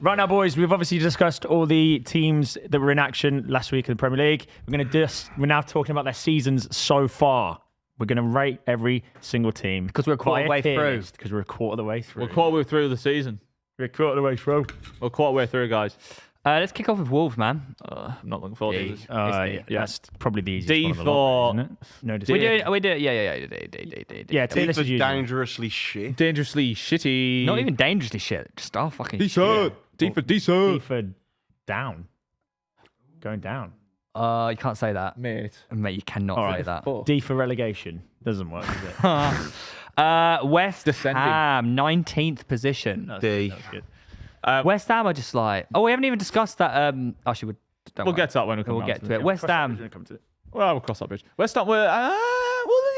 Right now, boys, we've obviously discussed all the teams that were in action last week in the Premier League. We're now talking about their seasons so far. We're going to rate every single team. Because we're a quarter of the way through. Because we're a quarter of the way through. We're a quarter way through the season. We're a quarter of the way through. We're a quarter way through, guys. Let's kick off with Wolves, man. I'm not looking forward to this. Yeah, that's probably the easiest D one of the for... lot, isn't it? No decision. We do. Yeah. Yeah, D this for is usual. dangerously shit. Dangerously shitty. Not even dangerously shit. Just our fucking Decent. D for decent. D for down. Going down. You can't say that. Mate. Mate, you cannot All say right. that. D for relegation. Doesn't work, does it? West Descending. Ham, 19th position. D. That's good. West Ham are just like... Oh, we haven't even discussed that. Actually, We'll get to that when we come We'll around get to to it. West Ham... Well, we'll cross that bridge. West Ham were...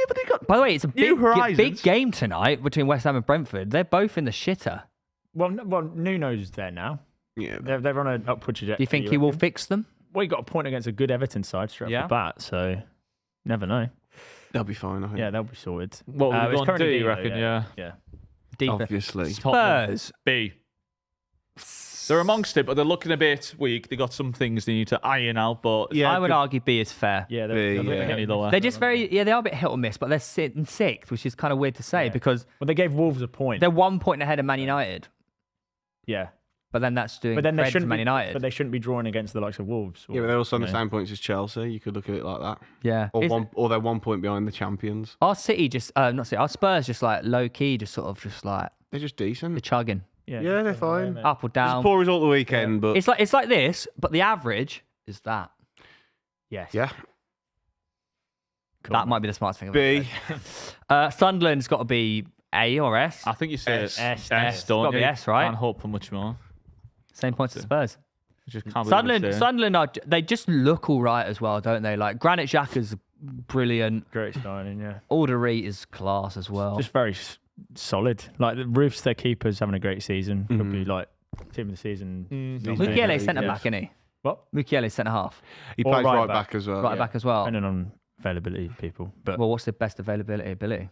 but they got... By the way, it's a New Horizons. big game tonight between West Ham and Brentford. They're both in the shitter. Well, Nuno's there now. Yeah. They're on an upward trajectory. Do you think he will fix them? Well, he got a point against a good Everton side straight off the bat, so never know. They'll be fine, I think. Yeah, they'll be sorted. What we're It's going to currently do, D, you though, reckon? Yeah. Yeah. Obviously. Spurs. B. They're amongst it, but they're looking a bit weak. They got some things they need to iron out, but Yeah, I would argue B is fair. Yeah, B, they're yeah. any lower. They're just they are a bit hit or miss, but they're sitting sixth, which is kind of weird to say because Well, they gave Wolves a point. they're 1 point ahead of Man United. Yeah. But then that's doing But then they credit to shouldn't Man be, United. but they shouldn't be drawing against the likes of Wolves. Yeah, but they're also on the same points as Chelsea. You could look at it like that. yeah. Or they're 1 point behind the champions. Our City just, not City, our Spurs just like low key, just like They're just the decent. chugging. Yeah, they're fine. Up or It's a down. poor result the weekend, but It's like this, but the average is that. Yes. yeah. That might be the smartest thing I've B. ever said. Sunderland's got to be A or S. I think you say S. S, S. don't Gotta you? be S, right? Can't hope for much more. Same points as Spurs. Just can't believe it's there. Sunderland they just look all right as well, don't they? Like Granit Xhaka's brilliant. Great signing, yeah. Alderete is class as well. Just very solid. Like the Roofs, their keeper's having a great season. Probably like team of the season. Mukiele centre back, isn't he? What? Mukiele centre half, He Or plays right right back. back as well. right back as well. Depending on availability of people. But Well, what's the best ability?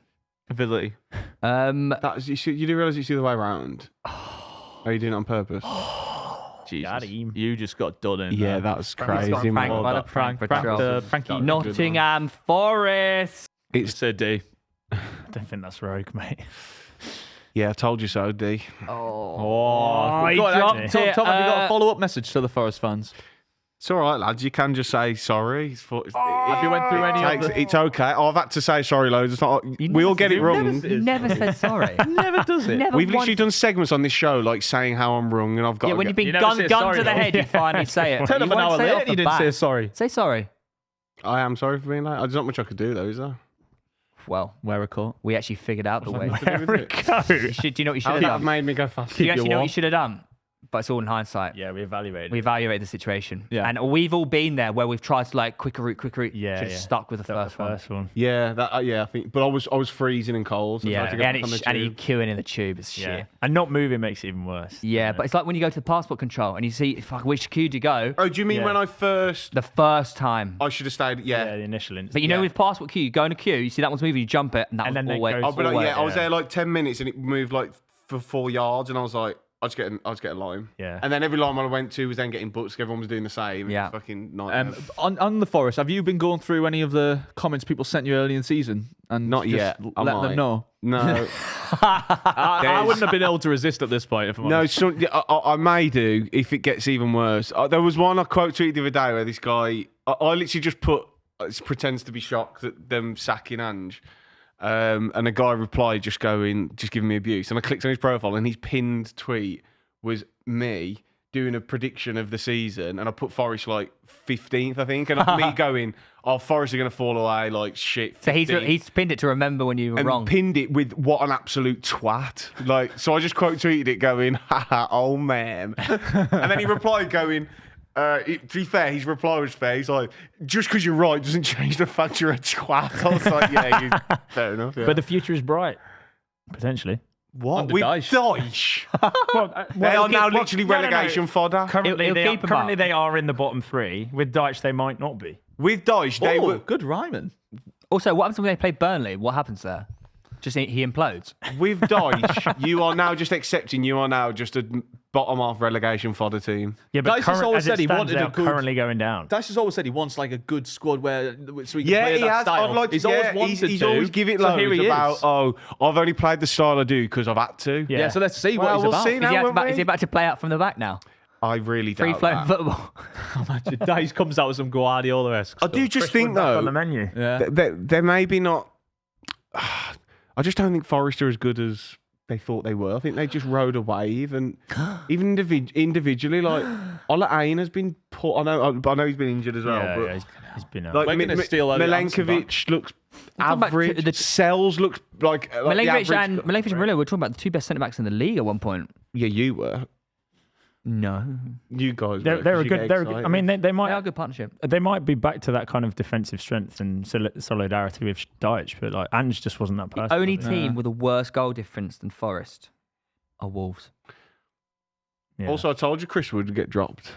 Ability. You do realise it's the other way around? Are you doing it on purpose? Jesus. Got him. You just got done in. Yeah, there. that's Frank's got crazy, Frank man. by the Frank Patrol. Frankie. Nottingham Forest. It's a D. I don't think that's rogue, mate. Yeah, I told you so, D. Oh, he Tom, dropped have it. you got a follow-up message to the Forest fans? It's all right, lads. You can just say sorry. Have you went through any of the... It's okay. I've had to say sorry loads. It's not, we never all get said- it wrong. You never said sorry. Never does it. Never We've once- literally done segments on this show, like saying how I'm wrong, and I've got. Yeah, to when get- you've been You never gun say to sorry, the though. head, you finally say it. Turn You up an won't hour say it later off and you the didn't say bat. sorry. Say sorry. I am sorry for being late. There's not much I could do though, is there? Well, Wear a coat. we actually figured out the way. There we go. Do you know what you should How have did that done? made me go fast? Do you actually know what you should have done? But it's all in hindsight. Yeah, we evaluated. We evaluated the situation. Yeah. And we've all been there where we've tried to like quicker route. Yeah, Should have yeah. stuck with the first one. Yeah, I think. But I was freezing and cold. So I Yeah, tried to get and back on the you're tube. queuing in the tube. It's Yeah. shit. And not moving makes it even worse. Yeah, but it's like when you go to the passport control and you see, fuck, which queue do you go? Oh, do you mean Yeah. when I first? The first time. I should have stayed. Yeah, Yeah. the initial instance. But you know, with passport queue, you go in a queue, you see that one's moving, you jump it, and that And was then they always. go Oh, but forward, yeah, I was yeah. there like 10 minutes and it moved like for 4 yards, and I was like, I'll just get a lime. Yeah. And then every lime I went to was then getting booked. 'Cause everyone was doing the same. Yeah. It was fucking nightmare. On the Forest, have you been going through any of the comments people sent you early in the season and Not just yet. I let might. them know? No. I wouldn't have been able to resist at this point if I'm No, honest. I may do if it gets even worse. There was one I quote tweeted the other day where this guy, I literally just put, pretends to be shocked at them sacking Ange. And a guy replied just giving me abuse. And I clicked on his profile and his pinned tweet was me doing a prediction of the season. And I put Forest like 15th, I think. And me going, oh, Forest are going to fall away like shit. So 15th. he's pinned it to remember when you were And wrong. pinned it with what an absolute twat. Like, so I just quote tweeted it going, haha, oh man. And then he replied going, to be fair, his reply was fair. He's like, just because you're right doesn't change the fact you're a twat. I was like, yeah, fair enough. Yeah. But the future is bright, potentially. what? Under With Dyche. Dyche? They are now literally relegation fodder. Currently, It'll keep 'em currently up. they are in the bottom three. With Dyche, they might not be. With Dyche, they Oh, were. good rhyming. Also, what happens when they play Burnley? What happens there? Just he implodes. With Dyche, you are now just accepting you are now just a bottom half relegation fodder team. Yeah, but Dyche has always said he wanted a good. currently going down. Dyche has always said he wants like a good squad so he can Yeah, play he that has. style. I'd like to, he's always wanted he's to. always give it so loads here he about, is. oh, I've only played the style I do because I've had to. Yeah. So let's see what Well, he's we'll about. see now. Is he about to play out from the back now? I really Free doubt flowing that. football. Imagine Dyche comes out with some Guardiola-esque I do stuff. just think, Back though, on the menu. Yeah. they're maybe not... I just don't think Forest are as good as they thought they were. I think they just rode a wave, and even individually, like Ola Ain has been put. I know he's been injured as well. Yeah, but yeah, he's been out. like We're gonna steal Elliot Anderson Milenkovic looks talking about average. the- Sells looks like Milenkovic and Murillo were talking about the two best centre backs in the league at one point. Yeah, you were. No, You guys. They're were, a good. I mean, they they are might a good partnership. they might be back to that kind of defensive strength and solidarity with Dyche, but like Ange just wasn't that person. Only was he? team with a worse goal difference than Forest are Wolves. Yeah. Also, I told you Chris would get dropped.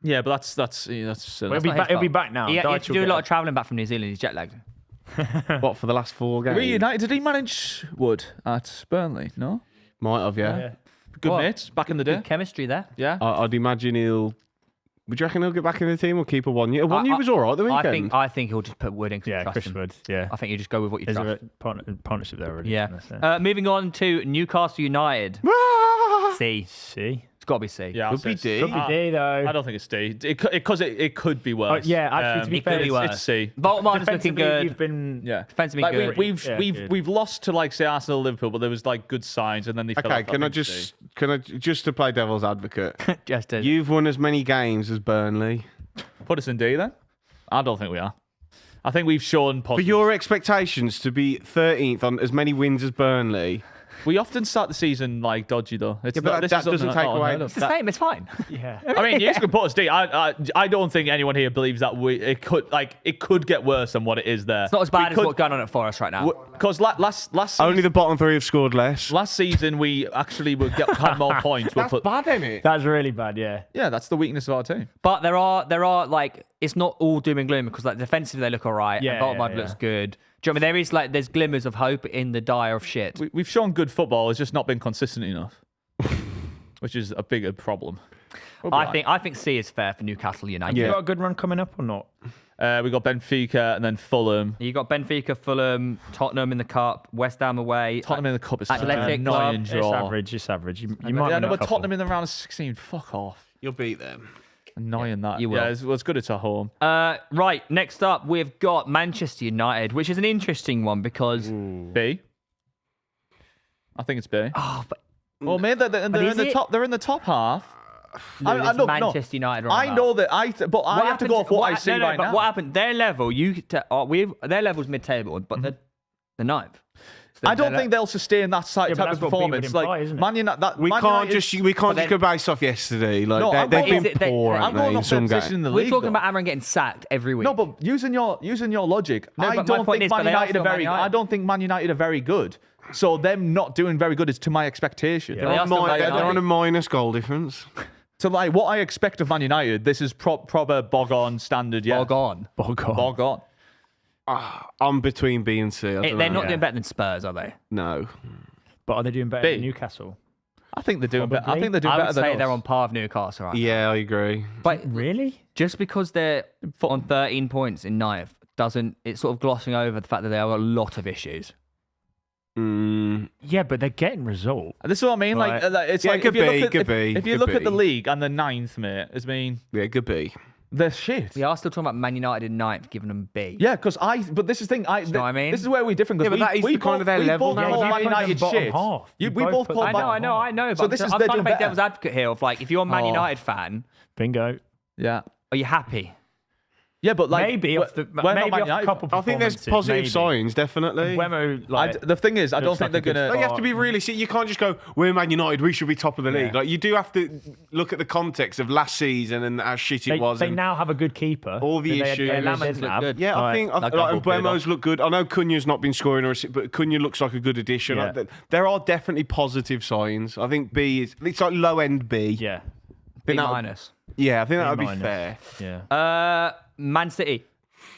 Yeah, but that's Well, that's he'll be not his back. He'll be fault. back now. He had Dyche to will do a get lot of travelling back from New Zealand. He's jet lagged. What for the last 4 games? Reunited. Did he manage Wood at Burnley? No. Might have, yeah. Yeah. Good What? mates back in the day. Good chemistry there. Yeah. I'd imagine he'll. Would you reckon he'll get back in the team or keep a 1 year? 1 year was all right the weekend. I think he'll just put Wood in. 'cause Yeah, trust Chris him. Wood. Yeah. I think you just go with what you There's trust. a partnership there already. Yeah. That's it. Moving on to Newcastle United. C. See, It's got to be C. Yeah. Could be D. could be D though. I don't think it's D. It could be worse. yeah, actually, to be It could fair, be worse. It's C. Baltimore's looking defensively, good. you've been Yeah. Defensively Like good. Good. we've lost to like say Arsenal, Liverpool, but there was like good signs, and then they. fell Okay, off, can I think, C. just to play devil's advocate? Just as You've won as many games as Burnley. Put us in D then? I don't think we are. I think we've shown For positive. your expectations to be 13th on as many wins as Burnley, We often start the season like dodgy though. It's Yeah, but not, this that is something doesn't take away- unheard of. it's the same. It's fine. yeah. I mean, you can put us D. I don't think anyone here believes that it could get worse than what it is there. It's not as bad as what's going on at Forest right now. Because last only season, the bottom 3 have scored less. last season we actually had more points. bad, isn't it? That's really bad. Yeah. Yeah, that's the weakness of our team. But there are like it's not all doom and gloom because like defensively they look all right. Yeah, and Baltimore yeah, looks yeah. good. Do you know what I mean? There's glimmers of hope in the dire of shit. We've shown good football. It's just not been consistent enough, which is a bigger problem. We'll be all right. I think C is fair for Newcastle United. You got a good run coming up or not? We got Benfica and then Fulham. You got Benfica, Fulham, Tottenham in the cup, West Ham away. Tottenham in the cup is Athletic an Club. annoying It's draw. average. It's average. You might Yeah, win no, a but couple. Tottenham in the round of 16. Fuck off. You'll beat them. Annoying that. you will. Yeah, it's good it's at home. Right, next up we've got Manchester United, which is an interesting one because B. I think it's B. oh, but Well, man, they're in is the it? top. They're in the top half. it's look, Manchester United. Right I now. know that. But I have to go off what I see right but now. what happened? Their level, their level's mid-table, but they're ninth. So I don't they're- think they'll sustain that Yeah, but type that's of what B would performance. imply, Like isn't it? Man United, We can't just go based off yesterday. Like No, I'm they've going- been poor, I'm haven't going they, in off their some position in games. the We're league. talking though. about Amram getting sacked every week. No, but using your logic, No, I but my don't point think is, but Man they are United still are Man very. United. I don't think Man United are very good. So them not doing very good is to my expectation. Yeah. They are still Man They're on a United. minus goal difference. So like what I expect of Man United, this is proper bog on standard. Yeah, Bog on. bog on. I'm between B and C. I don't They're know. not doing better than Spurs, are they? No. But are they doing better B. than Newcastle? I think they're doing better. I Probably. think they're doing I better would than say us. they're on par with Newcastle, right? Yeah, I agree. But Really? just because they're on 13 points in ninth doesn't, it's sort of glossing over the fact that there are a lot of issues. Yeah, but they're getting results. This is what I mean. Right. Like it's Yeah, like could if you be, look at could be, if you could look at the be. league and the ninth, mate, I mean Yeah, good B. they're shit. We are still talking about Man United in ninth, giving them B. Yeah, because but this is the thing. know what I mean? This is where we differ. Yeah, but that is the kind of their level now, We isn't both it? call You Man put them United bottom shit. half. You We both both put call them I know. But So this is I'm they're trying to doing make better. devil's advocate here of like, if you're a Man Oh. United fan, Bingo. Yeah, are you happy? yeah, but like Maybe off the we're not maybe Man off a United. couple. I think there's performances, positive maybe. signs, definitely. Wemo, like, The thing is, I don't looks think like a they're good gonna. Like, you have to be realistic. You can't just go, we're Man United, we should be top of the league. Yeah. Like, you do have to look at the context of last season and how shit it they, was. they and now have a good keeper. all the They- issues. they Lamens didn't look have. good. Yeah, I Right. think that and couple paid Buemo's look good. I know Cunha's not been scoring, but Cunha looks like a good addition. Yeah. There are definitely positive signs. I think B is it's like low end B. Yeah. B that- minus. Yeah, I think that would be minus. fair. Yeah. Man City.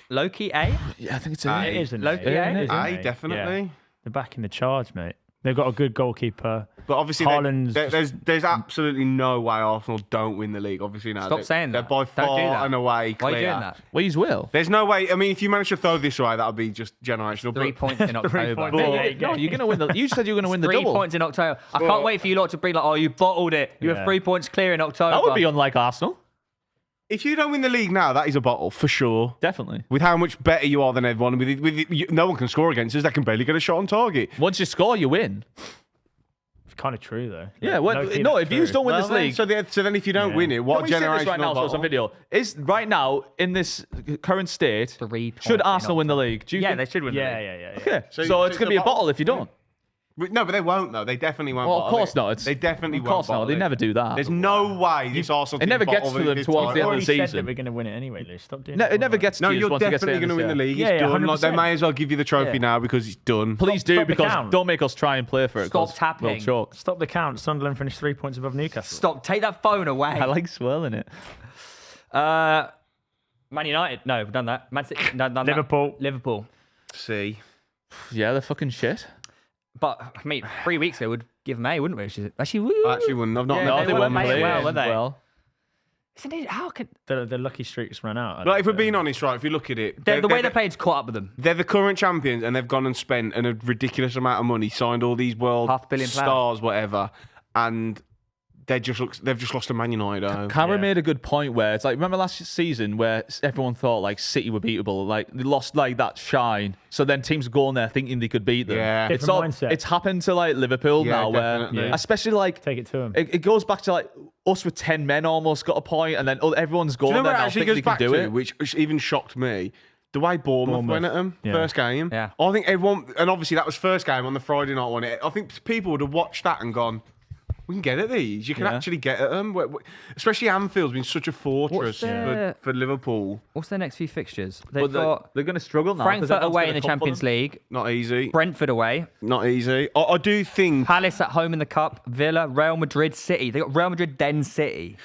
Low-key A? Yeah, I think it's It isn't. Loki, it? yeah? It isn't, A mate. definitely. They're back in the charge, mate. They've got a good goalkeeper. But obviously, there's absolutely no way Arsenal don't win the league. Obviously, now Stop saying they're that. by Don't do far that. and away clear. Why are you doing that? Please will. There's no way. I mean, if you manage to throw this away, that would be just generational. 3 points in October. points. There you go. No, you're going to win the. You said you were going to win the 3 double. points in October. I can't wait for you lot to bring like, oh, you bottled it. You were Yeah. 3 points clear in October. That would be unlike Arsenal. If you don't win the league now, that is a bottle for sure. Definitely. With how much better you are than everyone, no one can score against us. They can barely get a shot on target. Once you score, you win. It's kind of true, though. Yeah. No, if you don't win this league. So then, if you don't Yeah. win it, what Can we say generational this right now? So bottle? it's on video. Is right now in this current state, 3 points should in Arsenal win the league? Do you Yeah, think? they should win the Yeah, league. yeah. Okay. So So it's it's going to a be a bottle. bottle if you don't. No, but they won't though. They definitely won't. Well, of bottle course it. not. They definitely Of won't. course not. bottle They it. never do that. There's no way this Arsenal. It never team gets bottle to them this towards time. the end of Already the said season. that we're going to win it anyway, Lou. Stop doing No, that. it never gets to No, you you're once it gets definitely going to win the league. Yeah, It's yeah, done. Like, they 100%. may as well give you the trophy Yeah. now because it's done. Please do, Stop the because count. don't make us try and play for it. Stop 'cause tapping. We'll choke. Stop the count. Sunderland finished 3 points above Newcastle. Stop. Take that phone away. I like swirling it. Man United. No, we've done that. Man City. No, done that. Liverpool. Liverpool. See, Yeah, they're fucking shit. But, I mean, 3 weeks ago, we'd give them A, wouldn't we? Actually, woo. I actually wouldn't. I've not. Yeah, No, they they weren't weren't playing playing well, were they? well. Isn't it? How can... The lucky streaks ran out. Like, if we're being honest, right? If you look at it, The way they played's caught up with them. They're the current champions, and they've gone and spent a ridiculous amount of money, signed all these world $500 million stars, whatever, and they've just lost to Man United. at home. Cara Yeah. made a good point where it's like, remember last season where everyone thought like City were beatable, like they lost like that shine. So then teams go on there thinking they could beat them. Yeah. It's Different all, mindset. it's happened to like Liverpool Yeah, now, where definitely. Yeah. especially like Take it to them. it goes back to like us with 10 men almost got a point, and then everyone's Do you going know there where it now actually thinking goes they can back do to, it. which even shocked me? The way Bournemouth went at them Yeah. first game. Yeah. I think everyone, and obviously that was first game on the Friday night one. I think people would have watched that and gone, "We can get at these. You can Yeah. actually get at them." Especially Anfield's been such a fortress their- for Liverpool. What's their next few fixtures? They've But got they're going to struggle now. 'cause Frankfurt everyone's away gonna in the come for Champions them. League, Not easy. Brentford away, Not easy. I do think. Palace at home in the Cup, Villa, Real Madrid, City. They got Real Madrid, then City.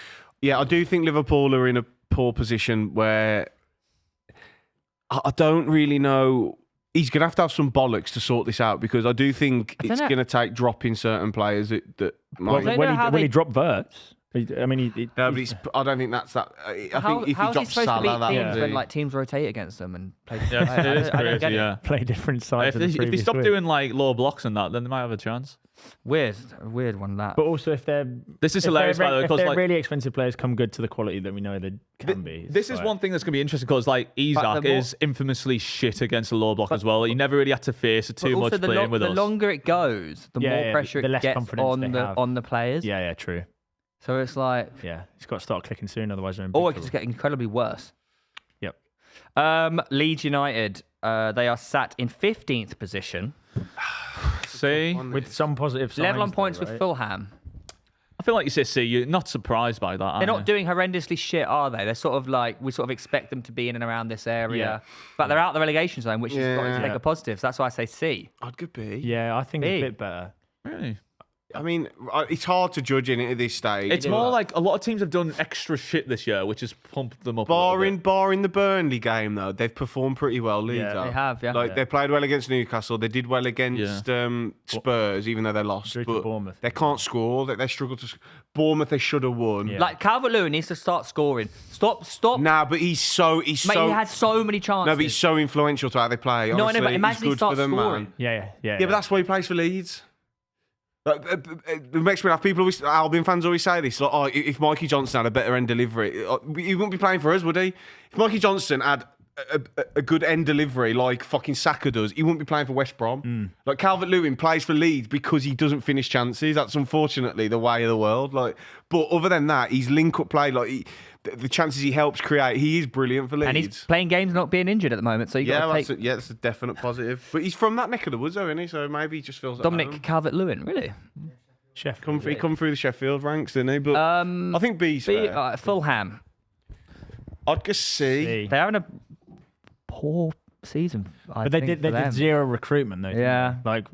Yeah, I do think Liverpool are in a poor position where I don't really know. He's going to have some bollocks to sort this out because I do think it's dunno. going to take dropping certain players that Well, might. don't when know how he they- dropped Verts, I mean, No, but I don't think that's that. I think How's if he he drops supposed Salah, to beat that teams would be. when like teams rotate against them and play? Yeah, it is I don't get crazy. it. Yeah. play different sides. If of the they previous stop week. doing like low blocks and that, then they might have a chance. Weird one that. But also, if they're This is if hilarious, they're, by the way, if because they're like really expensive players come good to the quality that we know they can be. this is one thing that's going to be interesting because like Isak the more- is infamously shit against the low block as well. He never really had to face it But too also much playing with the us. longer it goes, the Yeah, more yeah, pressure the it less gets confidence they have. on the players. Yeah, true. So it's like, Yeah, he's got to start clicking soon, otherwise they're in big or it could trouble. just get incredibly worse. Yep. Leeds United, they are sat in 15th position, See, With some positive signs. level on though, points with right? Fulham. I feel like you say, see, you're not surprised by that. are They're not you? doing horrendously shit, are they? They're sort of like, we sort of expect them to be in and around this area. Yeah. But they're out the relegation zone, which has got to Yeah. take a positive. So that's why I say C. I'd could be. Yeah, I think B. a bit better. Really? I mean, it's hard to judge in it at this stage. It's more like a lot of teams have done extra shit this year, which has pumped them up. a little bit. barring the Burnley game though, they've performed pretty well. Leeds Yeah, They have, yeah. Like they played well against Newcastle. They did well against Spurs, even though they lost. Drew to But Bournemouth. they can't score. They struggle to. Bournemouth, they should have won. Yeah. Like, Calvert-Lewin needs to start scoring. Stop. Nah, but he's Mate, so. he had so many chances. No, but he's so influential to how they play. No, I know, Honestly, but imagine he's he good starts for them, scoring. man. Yeah. Yeah, but that's why he plays for Leeds. It makes me laugh. People always, Albion fans always say this. Like, oh, if Mikey Johnson had a better end delivery, he wouldn't be playing for us, would he? If Mikey Johnson had a good end delivery like fucking Saka does, he wouldn't be playing for West Brom. Like Calvert-Lewin plays for Leeds because he doesn't finish chances. That's unfortunately the way of the world. Like, but other than that, he's link-up play. Like the chances he helps create, he is brilliant for Leeds. And he's playing games not being injured at the moment. So you got to take that's a definite positive. But he's from that neck of the woods, though, isn't he? So maybe he just feels at Dominic home. Calvert-Lewin, really? Chef. He come through the Sheffield ranks, didn't he? But I think B's fair. Fulham. I'd just see. They're having a poor season. But they did zero recruitment though. didn't Yeah. they? Like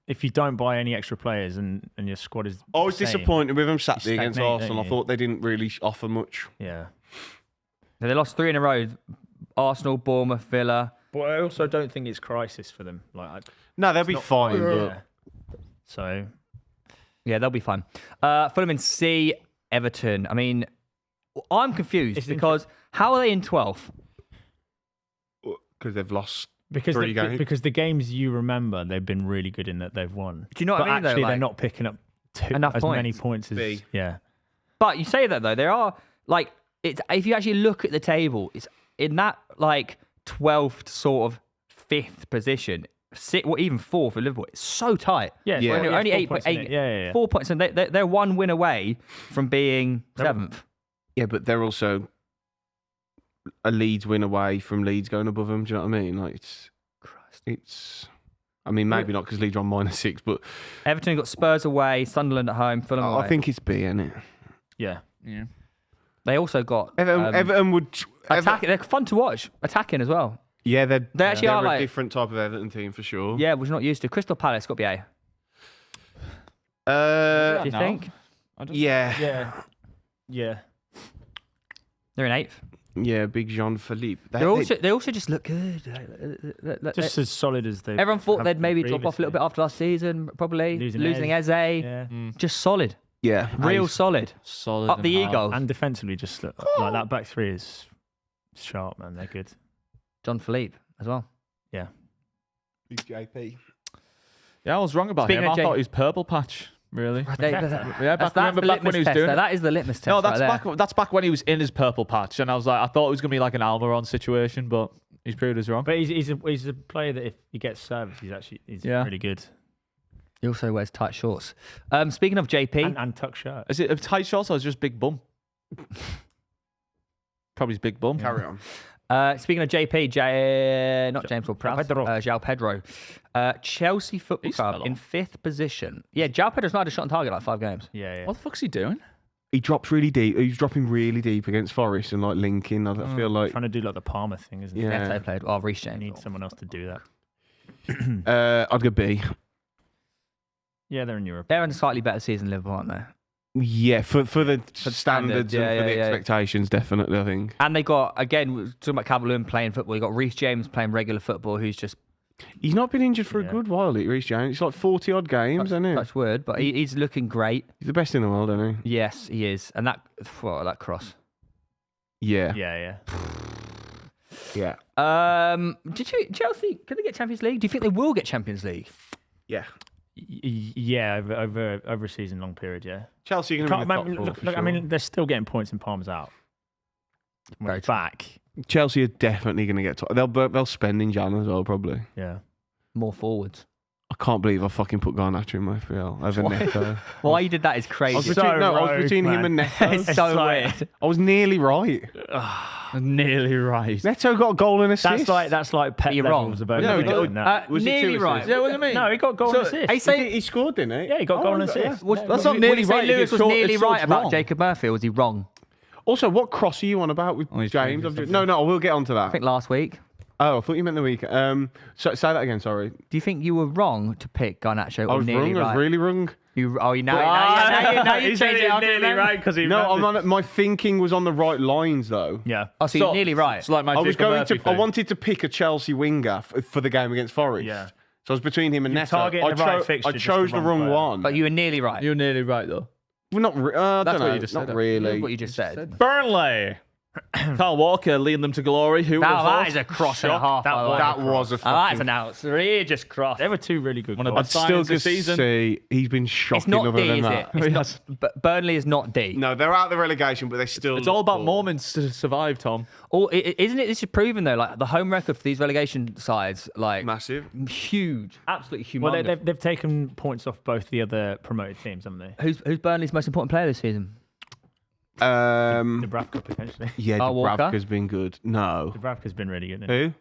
if you don't buy any extra players and your squad is. I was the same, disappointed with them Saturday against stagnate, don't Arsenal. I you? thought they didn't really offer much. Yeah. They lost 3 in a row. Arsenal, Bournemouth, Villa. But I also don't think it's crisis for them. Like No, they'll be fine. But Yeah. So Yeah, they'll be fine. Fulham in C, Everton. I mean, I'm confused It's because how are they in 12th? because they've lost because 3 games. because the games you remember, they've been really good in that they've won. Do you know what but I mean, though? actually, they're Like- not picking up Enough as many points. points as B. yeah. But you say that though, there are like it's if you actually look at the table, it's in that like 12th sort of 5th position, or even 4th for Liverpool. It's so tight. Yeah, Yeah. Only 4 8 points in it. Yeah. 4 points, and they're 1 win away from being 7th. Yeah, but they're also a Leeds win away from Leeds going above them. Do you know what I mean? Like it's. I mean, maybe not because Leeds are on -6, but Everton got Spurs away, Sunderland at home, Fulham away. I think it's B, isn't it? Yeah. they also got Everton would. attacking. They're fun to watch, attacking as well. Yeah, They actually they're are a like different type of Everton team for sure. yeah, which we're not used to. Crystal Palace got to be A. Uh, Do you No. think yeah, Yeah. they're in 8th? yeah. Big Jean Philippe. They also just look good. Just as solid as they. Everyone thought have they'd maybe drop off a little previously. bit after last season, probably losing Eze. Yeah. Just solid, yeah, real Ace. solid. Solid. Up the and hard. Eagles. And defensively, just look like that back three is sharp, man. They're good. John Philippe as well. Yeah. Big JP. Yeah, I was wrong about Speaking him. of I thought he was purple patch. Really? Yeah, back- remember back when he was doing it? That is the litmus test. No, that's right there. that's back when he was in his purple patch, and I was like, I thought it was gonna be like an Almiron situation, but he's proved us wrong. But he's a player that if he gets service, he's Yeah. really good. He also wears tight shorts. Speaking of JP, And tuck shirt. Is it a tight shorts or is it just big bum? Probably his big bum. Carry on. speaking of JP, not James Ward-Prowse, Pedro. João Pedro. Chelsea Football He's Club fell in off. 5th position. Yeah, João Pedro's not had a shot on target like 5 games. Yeah. What the fuck's he doing? He drops really deep. He's dropping really deep against Forest and like linking. I feel like Trying to do like the Palmer thing, isn't it? Yeah. Neto played. Oh, Reece You James. need someone else to do that. I'd go B. Yeah, they're in Europe. They're in a slightly better season than Liverpool, aren't they? Yeah, for the standards, standards yeah, and for the yeah. expectations, definitely. I think And they got, again, we're talking about Calvert-Lewin playing football. You got Reece James playing regular football, who's just he's not been injured for a Yeah. good while. Reece James. It's like 40 odd games, isn't it? touch word, but he's looking great. He's the best in the world, isn't he? Yes, he is. And that cross. Yeah, Yeah. yeah, Chelsea, can they get Champions League? Do you think they will get Champions League? yeah. Yeah, over a season long period, yeah. Chelsea are going Can't, to be in the top man, four look, for look, I sure. mean, they're still getting points and Palmer's out. When Very it's true. back. Chelsea are definitely going to get top. They'll spend in Jan as well, probably. Yeah. More forwards. I can't believe I fucking put Garnacho in my FPL over Neto. Why you did that is I was crazy. So between, I was rogue, between him man. and Neto. It's so like- weird. I was nearly right. Nearly right. Neto got a goal and assist. That's like pet You're wrong. levels about No, he getting got- that. Was it 2 nearly right. assists? Yeah, what do you mean? No, he got goal and assist. Hey, say, He scored, didn't he? Yeah, he got goal and yeah. assist. was, Yeah, that's when not you nearly say right. Lewis It's was short- nearly it's right short about wrong. Jacob Murphy, or was he wrong? Also, what cross are you on about with he's James? changed No, I will get onto I that. think last week. Oh, I thought you meant the week. So, say that again, sorry. Do you think you were wrong to pick Garnacho I or was nearly wrong, I right? was really wrong. You now you He said changed he it was after nearly then? right because he No, remembered. my thinking was on the right lines, though. Yeah. Oh, so you're nearly right. It's like my I was Jacob going Murphy to. I thing. wanted to pick a Chelsea winger for the game against Forest. Yeah. So I was between him and You're Neto. targeting the right fixture, I just chose the the wrong wrong player. one. But you were nearly right. You're nearly right though. Well, not. I That's don't what know. you just not said. really. What you just said. Burnley. Kyle Walker leading them to glory. Who Now would have that is a cross and a half. That by the was- way. That was a Oh, that's fucking. an outrageous cross. There were two really good One of goals. the I'd still Signs of just season. say he's been shocking It's not other D, than is that. it? It's not, but Burnley is not D. No, they're out of the relegation, but they still. It's all about poor. moments to survive, Tom. Or isn't it? This is proven though. Like the home record for these relegation sides, like Massive. huge, absolutely humongous. Well, they've taken points off both the other promoted teams, haven't they? Who's Burnley's most important player this season? Dubravka potentially. Yeah, Walker? Dubravka's been good. No. Dubravka's been really good. Isn't he? Who?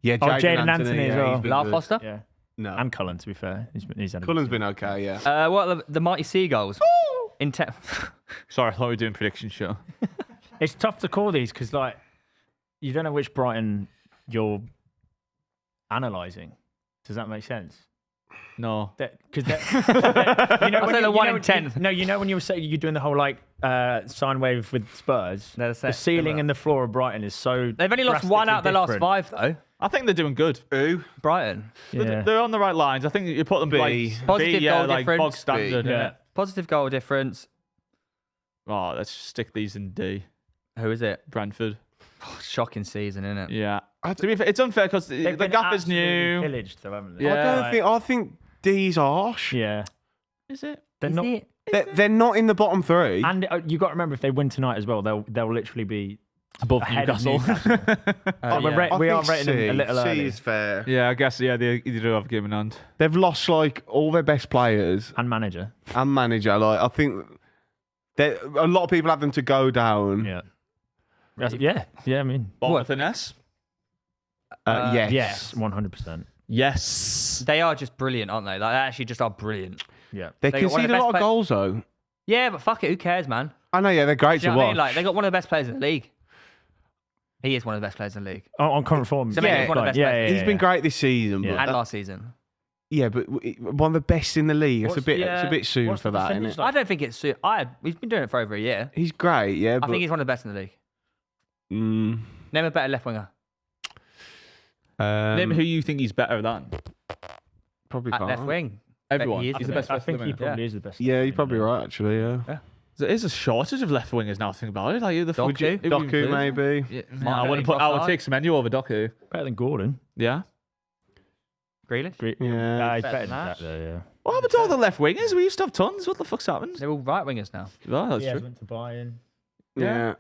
Yeah, Jadon Anthony as yeah, well. he's been Lyle good. Foster. Yeah. No. And Cullen, to be fair, he's had a good Cullen's season. been okay, yeah. What are the mighty seagulls? In Sorry, I thought we were doing prediction show. It's tough to call these because like you don't know which Brighton you're analysing. Does that make sense? No. Because you know, I'll when say you- the you 1 know- in 10. No, you know when you were saying you're doing the whole like sine wave with Spurs. They're the The same. ceiling and the floor of Brighton is so. They've only lost one out of the last drastically 5 though. I think they're doing good. Who? Brighton. Yeah. They're on the right lines. I think you put them B. like Positive yeah, goal like difference. bog standard. B. Yeah. Yeah. Positive goal difference. Oh, let's stick these in D. Who is it? Brentford. Oh, shocking season, isn't it? Yeah. To be fair, it's unfair because the They've been gap is absolutely new. pillaged, though, haven't they? Yeah. I think D's harsh. Yeah. Is it? They're Is not. it? They're not in the bottom three. And you got to remember, if they win tonight as well, they'll literally be Above ahead of Newcastle. Newcastle. We are rating them a little C early. is fair. Yeah, I guess. Yeah, they do have a game in hand. They've lost like all their best players And manager. and manager. Like I think a lot of people have them to go down. Yeah. Yeah. I mean, Bottom with an S. Yes. yes, 100%. Yes. They are just brilliant, aren't they? Like, they actually just are brilliant. Yeah. They They got one of concede the a lot of best goals though. Yeah, but fuck it, who cares, man? I know. Yeah, they're great Do you to know what I watch. mean? Like, they got one of the best players in the league. He is one of the best players in the league. On current form. Semenyo's one of the best players. He's been great this season. But Yeah. And last season. yeah, but one of the best in the league. It's a bit soon what's for the that, isn't percentage it? like? I don't think it's... He's been doing it for over a year. He's great. Yeah, I but think he's one of the best in the league. mm, Name a better left winger. Name who you think he's better than. probably At can't. left wing. Everyone. He is He's the the best I left think he winger. probably is the best. Yeah, you're probably right. Actually, yeah. There is a shortage of left wingers now. Think about it. Like, who the fuck Doku? who would you Doku include? maybe. Yeah, Might I wouldn't go put. I would Trossard. take Semenyo over Doku. Better than Gordon. Yeah. Grealish? Yeah. He's better better than than that, that. though, yeah. What happened to all the left wingers? We used to have tons. What the fuck's happened? They're all right wingers now. Well, that's Yeah, true. went to Bayern. Yeah.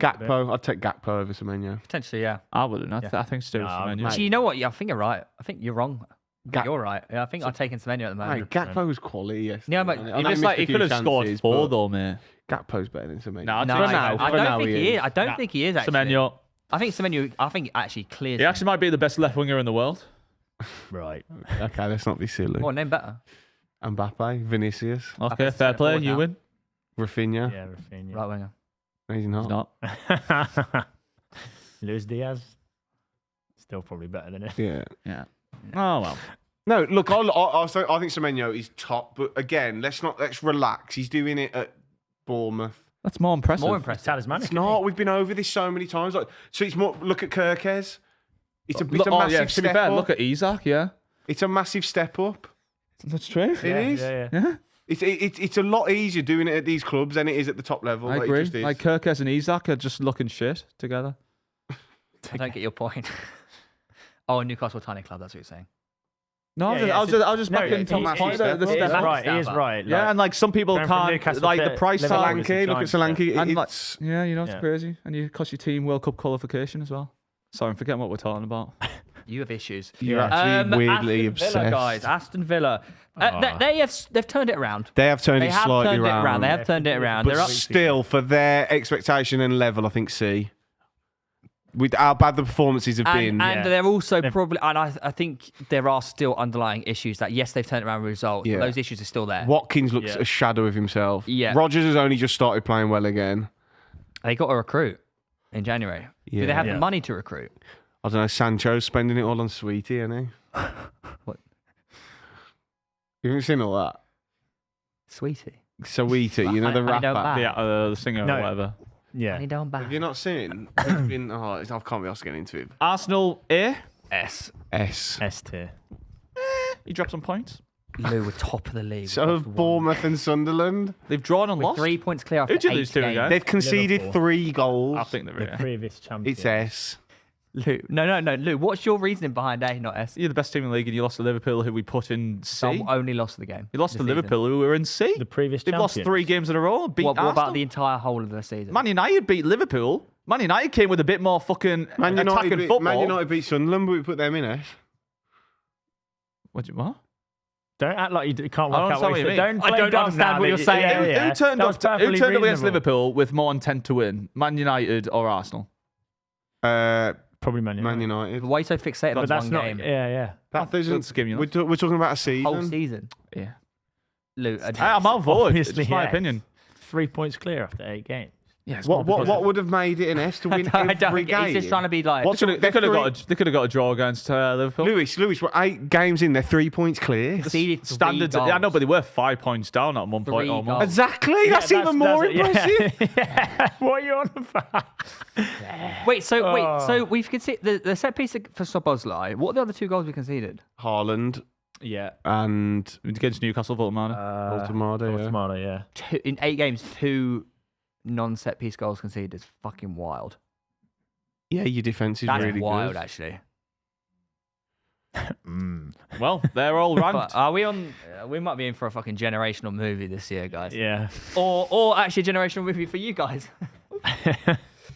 Gakpo. I'd take Gakpo over Semenyo. Potentially, yeah. I wouldn't. I think still Nah, Semenyo. mate. Actually, you know what? Yeah, I think you're right. I think you're wrong. Gak- You're right. Yeah, I think I'm taking Semenyo at the moment. Mate, Gakpo was quality yesterday. Yeah, but I he know He he just missed like a he few could have scored chances, 4 but though, mate. Gakpo's better than Semenyo. No, No, For I now, don't think he is. I don't think he is, actually. Semenyo. I think Semenyo, actually clears He him. actually might be the best left winger in the world. Right. Okay, let's not be silly. What, name better? Mbappe, Vinicius, Okay, think fair centre play. forward You now. win. Rafinha. Yeah, Rafinha. Right winger. He's not. He's not. Luis Diaz. Still probably better than him. Yeah. Yeah. Oh well. No, look, I think Semenyo is top, but again, let's relax. He's doing it at Bournemouth. That's more impressive. More It's impressive. talismanic. It's not. We've been over this so many times. Like, so it's more. Look at Kirkes. It's a Look, massive yeah, to be step fair, up. look at Isaac. Yeah, It's a massive step up. that's true. It is. Yeah. It's a lot easier doing it at these clubs than it is at the top level. I Like, it agree. just is. Like Kirkes and Isaac are just looking shit together. I don't get your point. Oh, Newcastle tiny club. That's what you're saying. No, Yeah, I was just No, backing he- Tom's he- point he- there. The he step is up. right. He is right. Yeah, Like, and like some people going from can't Newcastle like to the price Liverpool tag. is a Solanke, look at giant Solanke. And like, It's yeah, you know, it's Yeah. crazy. And you cost your team World Cup qualification as well. Sorry, I'm forgetting what we're talking about. You have issues. you're actually weirdly Aston obsessed. Villa, guys. Aston Villa. They've turned it around. They have turned They it have slightly turned it around. round. They have turned it around. But They're up. still, for their expectation and level, I think C. With how bad the performances have been. And Yeah. they're also probably, and I think there are still underlying issues that, yes, they've turned around results, Yeah. but those issues are still there. Watkins looks Yeah. a shadow of himself. Yeah. Rogers has only just started playing well again. They got to recruit in January. Do they Yeah. have Yeah. the money to recruit? I don't know. Sancho's spending it all on Sweetie, isn't he? What? You haven't seen all that? Sweetie. Sweetie, you know the Honey don't rapper. bite. The singer No. or whatever. Yeah. Money down back. Have you not seen? He's been, I can't be asked to get into it. Arsenal A. S. S. S tier. He dropped some points. Lou were top of the league. So have Bournemouth and Sunderland. They've drawn and With lost. 3 points clear after Who'd you 8 lose to games. again? They've conceded Liverpool. 3 goals. I think The they're previous champion. It's S. Lou, no. Lou, what's your reasoning behind A, not S? You're the best team in the league, and you lost to Liverpool, who we put in C. Some only lost the game. You lost this to season. Liverpool, who were in C. The previous They've lost champions. 3 games in a row. Beat What Arsenal. about the entire whole of the season? Man United beat Liverpool. Man United came with a bit more fucking attacking football. Man United beat Sunderland, but we put them in S. What? Don't act like you can't I work out don't what understand you're what you saying. mean. Don't I don't dumb understand now what that you're you- saying. Yeah, yeah. Who turned That up? was Who perfectly turned up against reasonable. Liverpool with more intent to win? Man United or Arsenal? Probably Man United. Man United. Why are you so fixated on But that's one not. game? Yeah. That doesn't. That's giving you We're talking about a season. Whole season. Yeah. Lou, I'm on board. Obviously, It's my yeah. opinion. 3 points clear after 8 games. Yeah, What would have made it an S to win every game? He's just trying to be like. They could have got a draw against Liverpool. Lewis, we're 8 games in. They're 3 points clear. Standards. I know, but they were 5 points down at one point almost. Exactly. That's even more impressive. Yeah. What are you on about? Wait, so we've conceded the set piece for Szoboszlai. What are the other 2 goals we conceded? Haaland Yeah. and Against Newcastle, Voltemade. Voltemade, yeah. In 8 games, 2 non-set piece goals conceded. It's fucking wild. Yeah, your defence is That's really wild, good. actually. Well, they're all ranked. But are we on? We might be in for a fucking generational movie this year, guys. Yeah. Or actually a generational movie for you guys.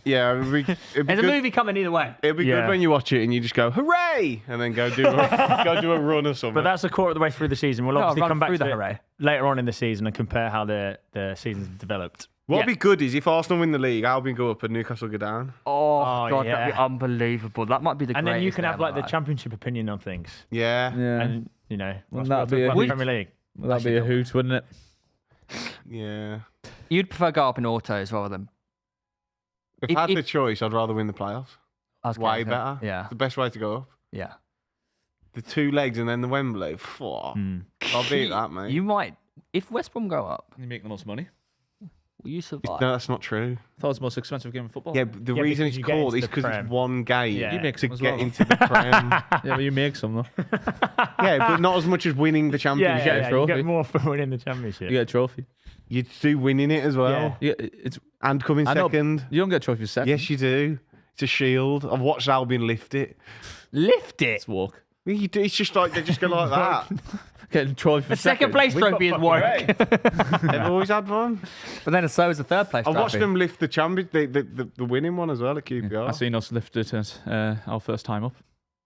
Yeah, it'd be There's a movie coming either way. It'd be good when you watch it and you just go hooray, and then go do a run or something. But that's a quarter of the way through the season. We'll obviously come back to the it hooray. later on in the season and compare how the season's developed. What'd be good is if Arsenal win the league, Albion go up and Newcastle go down. Oh, God, yeah. that'd be unbelievable. That might be the And greatest then you can have ever, like the championship opinion on things. Yeah. And Wouldn't we'll that be talk a about the Premier League. That'd be a hoot, wouldn't it? Yeah. You'd prefer go up in autos rather than. If I had the choice, I'd rather win the playoffs. Way better. Yeah. It's the best way to go up. Yeah. The 2 legs and then the Wembley. I'll beat that, mate. You might. If West Brom go up, You make the most money. will you survive? No, that's not true. I thought it was the most expensive game of football. Yeah, but the Yeah, reason because it's you get called into is the because it's Prem. one game Yeah. You make to some as get well. into the Prem. Yeah, but you make some though. Yeah, but not as much as winning the championship. get a you trophy. get more for winning the championship. You get a trophy. You do winning it as well. Yeah. It's And coming I know, second. You don't get a trophy for second. Yes, you do. It's a shield. I've watched Albion lift it. Lift it. It's walk. You do, it's just like they just go like that. Get a trophy for The second place trophy is work. They've always had one. But then so is the third place I've trophy. watched them lift the champion, the winning one as well at QPR. I seen us lift it at our first time up.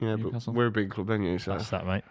Yeah, but Newcastle. we're a big club, then you. So That's that, mate.